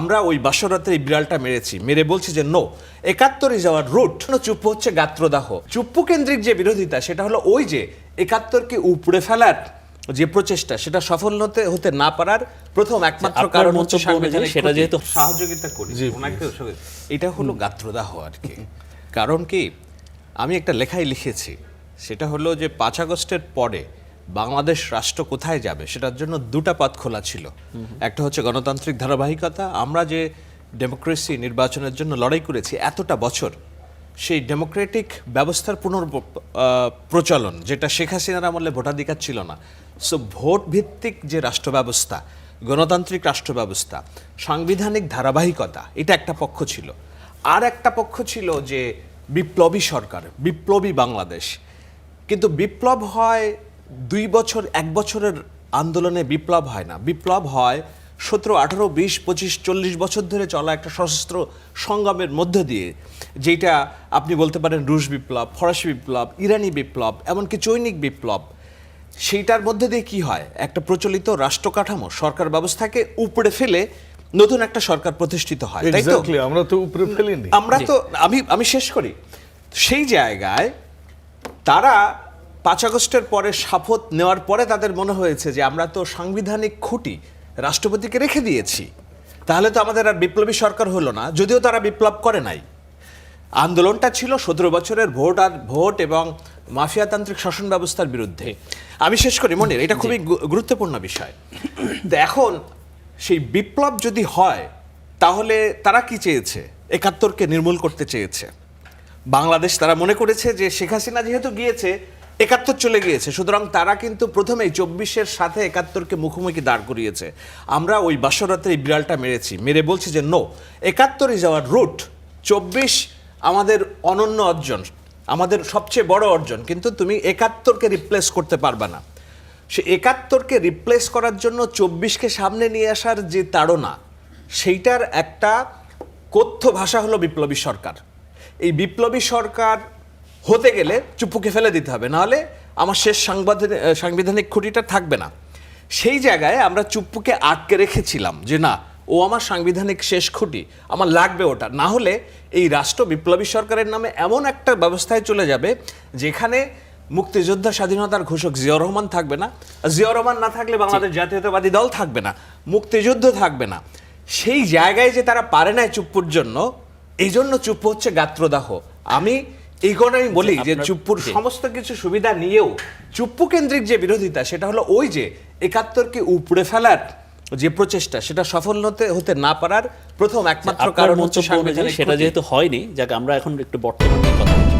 আমরা ওই বাসরাতে এই বিড়ালটা মেরেছি, মেরে বলছি যে নো, ৭১ ইজ আওয়ার রুট। চুপ্পু হচ্ছে গাত্রদাহ। চুপ্পু কেন্দ্রিক যে বিরোধিতা সেটা হলো ওই যে ৭১কে উপড়ে ফেলার যে প্রচেষ্টা, সেটা সফল হতে না পারার প্রথম একমাত্র কারণ হচ্ছে সেটা যেহেতু সহযোগিতা করি ওনাকে, এটা হলো গাত্রদাহ আর কি। কারণ কি, আমি একটা লেখায় লিখেছি, সেটা হলো যে ৫ আগস্টের পরে বাংলাদেশ রাষ্ট্র কোথায় যাবে সেটার জন্য দুটা পথ খোলা ছিল। একটা হচ্ছে গণতান্ত্রিক ধারাবাহিকতা, আমরা যে ডেমোক্রেসি নির্বাচনের জন্য লড়াই করেছি এতটা বছর, সেই ডেমোক্রেটিক ব্যবস্থার প্রচলন, যেটা শেখ হাসিনার আমলে ভোটাধিকার ছিল না। সো ভোট ভিত্তিক যে রাষ্ট্র ব্যবস্থা, গণতান্ত্রিক রাষ্ট্র ব্যবস্থা, সাংবিধানিক ধারাবাহিকতা, এটা একটা পক্ষ ছিল। আর একটা পক্ষ ছিল যে বিপ্লবী সরকার, বিপ্লবী বাংলাদেশ। কিন্তু বিপ্লব হয় ২ বছর, ১ বছরের আন্দোলনে বিপ্লব হয় না। বিপ্লব হয় ১৭, ১৮, ২০, ২৫, ৪০ বছর ধরে চলা একটা সশস্ত্র সংগ্রামের মধ্য দিয়ে, যেটা আপনি বলতে পারেন রুশ বিপ্লব, ফরাসি বিপ্লব, ইরানি বিপ্লব, এমনকি চৈনিক বিপ্লব। সেইটার মধ্যে দিয়ে কি হয়, একটা প্রচলিত রাষ্ট্র কাঠামো, সরকার ব্যবস্থাকে উপড়ে ফেলে নতুন একটা সরকার প্রতিষ্ঠিত হয়, তাই তো? আমরা তো উপরে ফেলিনি। আমরা তো আমি শেষ করি। সেই জায়গায় তারা ৫ আগস্টের পরে শপথ নেওয়ার পরে তাদের মনে হয়েছে যে আমরা তো সাংবিধানিক খুঁটি রাষ্ট্রপতিকে রেখে দিয়েছি, তাহলে তো আমাদের আর বিপ্লবী সরকার হলো না। যদিও তারা বিপ্লব করে নাই, আন্দোলনটা ছিল ১৭ বছরের ভোট এবং মাফিয়াতান্ত্রিক শাসন ব্যবস্থার বিরুদ্ধে। আমি শেষ করি মনির, এটা খুবই গুরুত্বপূর্ণ বিষয়। তো এখন সেই বিপ্লব যদি হয়, তাহলে তারা কি চেয়েছে? ৭১কে নির্মূল করতে চেয়েছে বাংলাদেশ। তারা মনে করেছে যে শেখ হাসিনা যেহেতু গিয়েছে, ৭১ চলে গিয়েছে, সুতরাং তারা কিন্তু প্রথমেই ২৪-এর সাথে ৭১কে মুখোমুখি দাঁড় করিয়েছে। আমরা ওই বাসরাতে এই বিড়ালটা মেরেছি, মেরে বলছি যে নো, ৭১ ইজ আওয়ার রুট। ২৪ আমাদের অনন্য অর্জন, আমাদের সবচেয়ে বড় অর্জন, কিন্তু তুমি ৭১কে রিপ্লেস করতে পারবে না। সে ৭১কে রিপ্লেস করার জন্য ২৪কে সামনে নিয়ে আসার যে তাড়না, সেইটার একটা কথ্য ভাষা হলো বিপ্লবী সরকার। এই বিপ্লবী সরকার হতে গেলে চুপ্পুকে ফেলে দিতে হবে, নাহলে আমার শেষ সাংবিধানিক খুঁটিটা থাকবে না। সেই জায়গায় আমরা চুপ্পুকে আটকে রেখেছিলাম যে না, ও আমার সাংবিধানিক শেষ খুঁটি, আমার লাগবে ওটা, না হলে এই রাষ্ট্র বিপ্লবী সরকারের নামে এমন একটা ব্যবস্থায় চলে যাবে যেখানে মুক্তিযোদ্ধা স্বাধীনতার ঘোষক জিয়াউর রহমান থাকবে না। জিয়াউর রহমান না থাকলে বাংলাদেশ জাতীয়তাবাদী দল থাকবে না, মুক্তিযুদ্ধ থাকবে না। সেই জায়গায় যে তারা পারে না চুপ্পুর জন্য, এই জন্য চুপ্পু হচ্ছে গাত্রদাহ। আমি এই কারণেই বলি যে চুপ্পুর সমস্ত কিছু সুবিধা নিয়েও চুপ্পু কেন্দ্রিক যে বিরোধিতা, সেটা হলো ওই যে ৭১কে উপড়ে ফেলার যে প্রচেষ্টা, সেটা সফল হতে না পারার প্রথম একমাত্র কারণ হচ্ছে সেটা যেহেতু হয়নি। যাক, আমরা এখন একটু বর্তমানে কথা বলি।